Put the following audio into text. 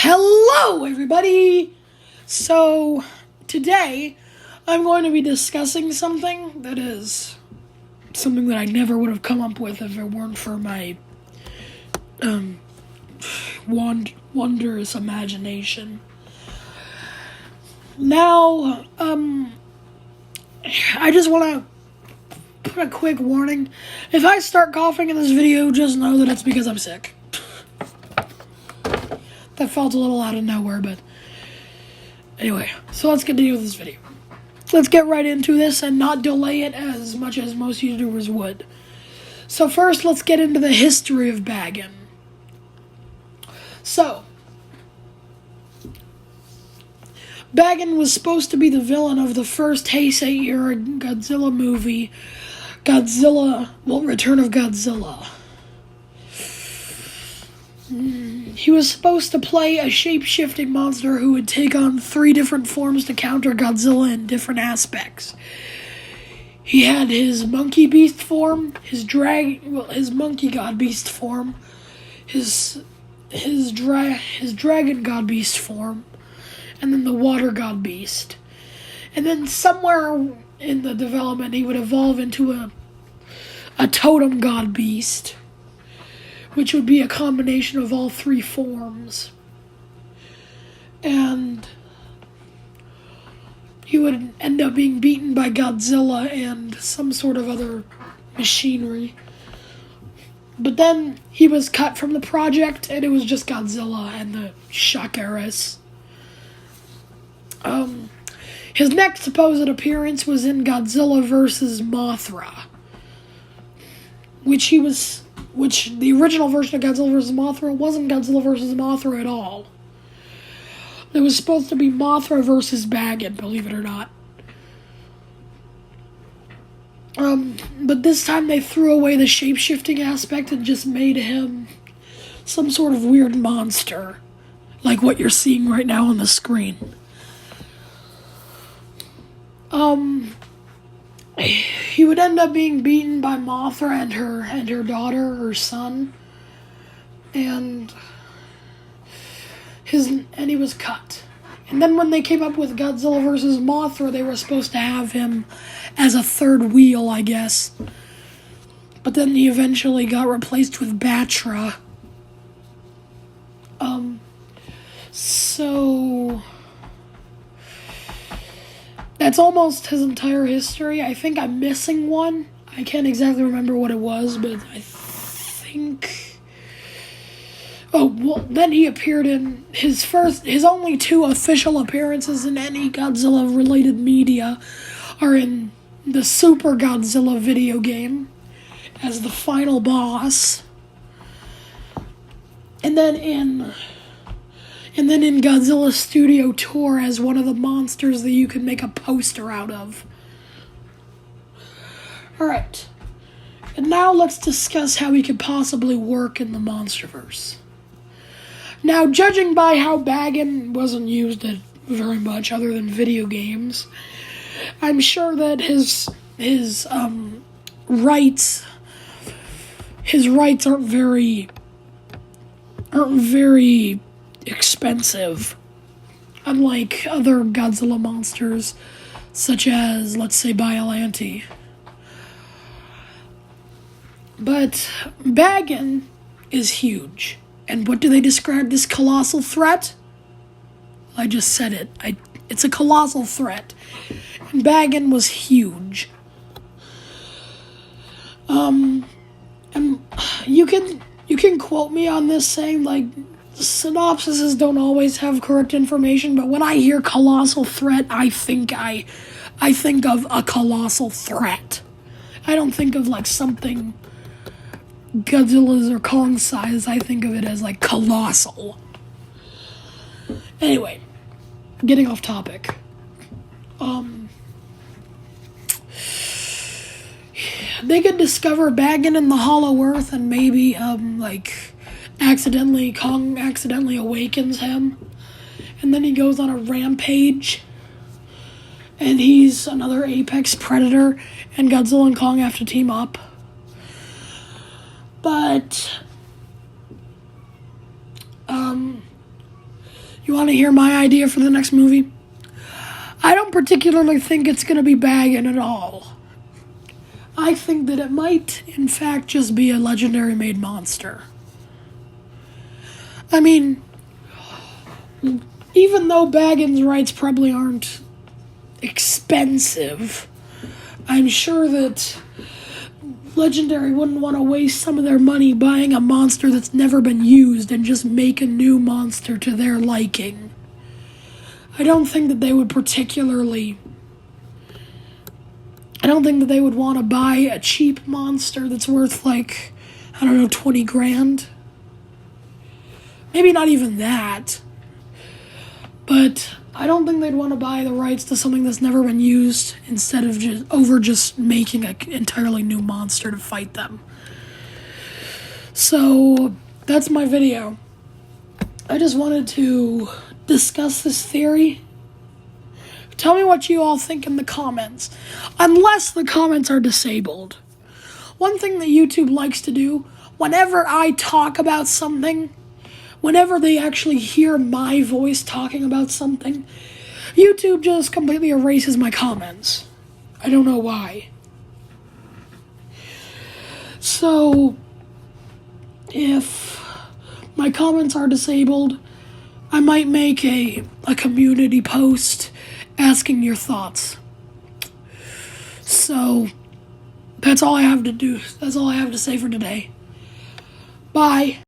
Hello, everybody! So, today, I'm going to be discussing something that I never would have come up with if it weren't for my, wondrous imagination. Now, I just want to put a quick warning. If I start coughing in this video, just know that it's because I'm sick. That felt a little out of nowhere, but anyway, so let's continue with this video. Let's get right into this and not delay it as much as most YouTubers would. So first, let's get into the history of BAGAN. So, BAGAN was supposed to be the villain of the first Heisei-era Godzilla movie, Return of Godzilla. He was supposed to play a shape-shifting monster who would take on 3 different forms to counter Godzilla in different aspects. He had his monkey beast form, his monkey god beast form, his dragon god beast form, and then the water god beast. And then somewhere in the development, he would evolve into a totem god beast, which would be a combination of all 3 forms. And he would end up being beaten by Godzilla and some sort of other machinery. But then he was cut from the project, and it was just Godzilla and the Shakaris. His next supposed appearance was in Godzilla vs. Mothra, which the original version of Godzilla vs. Mothra wasn't Godzilla vs. Mothra at all. It was supposed to be Mothra vs. BAGAN, believe it or not. But this time they threw away the shape-shifting aspect and just made him some sort of weird monster, like what you're seeing right now on the screen. He would end up being beaten by Mothra and her daughter, her son, and he was cut. And then when they came up with Godzilla vs. Mothra, they were supposed to have him as a third wheel, I guess. But then he eventually got replaced with Batra. So that's almost his entire history. I think I'm missing one. I can't exactly remember what it was, but I think... Oh, well, then he appeared in his only 2 official appearances in any Godzilla-related media are in the Super Godzilla video game as the final boss, and then in Godzilla Studio Tour as one of the monsters that you can make a poster out of. Alright. And now let's discuss how he could possibly work in the Monsterverse. Now, judging by how BAGAN wasn't used very much other than video games, I'm sure that his rights aren't very expensive, unlike other Godzilla monsters, such as, let's say, Biollante. But BAGAN is huge. And what do they describe this colossal threat? I just said it. It's a colossal threat. And BAGAN was huge. And you can quote me on this, saying, like, synopsises don't always have correct information, but when I hear colossal threat, I think of a colossal threat. I don't think of, like, something Godzilla's or Kong size. I think of it as, like, colossal. Anyway, getting off topic. They could discover BAGAN in the Hollow Earth, and maybe, Kong accidentally awakens him, and then he goes on a rampage, and he's another apex predator, and Godzilla and Kong have to team up. But You want to hear my idea for the next movie? I don't particularly think it's going to be BAGAN at all. I think that it might, in fact, just be a legendary made monster. I mean, even though BAGAN's rights probably aren't expensive, I'm sure that Legendary wouldn't want to waste some of their money buying a monster that's never been used and just make a new monster to their liking. I don't think that they would want to buy a cheap monster that's worth, like, I don't know, 20 grand. Maybe not even that. But I don't think they'd want to buy the rights to something that's never been used instead of just making an entirely new monster to fight them. So that's my video. I just wanted to discuss this theory. Tell me what you all think in the comments, unless the comments are disabled. One thing that YouTube likes to do, whenever I talk about something, whenever they actually hear my voice talking about something, YouTube just completely erases my comments. I don't know why. So, if my comments are disabled, I might make a community post asking your thoughts. So, that's all I have to do. That's all I have to say for today. Bye.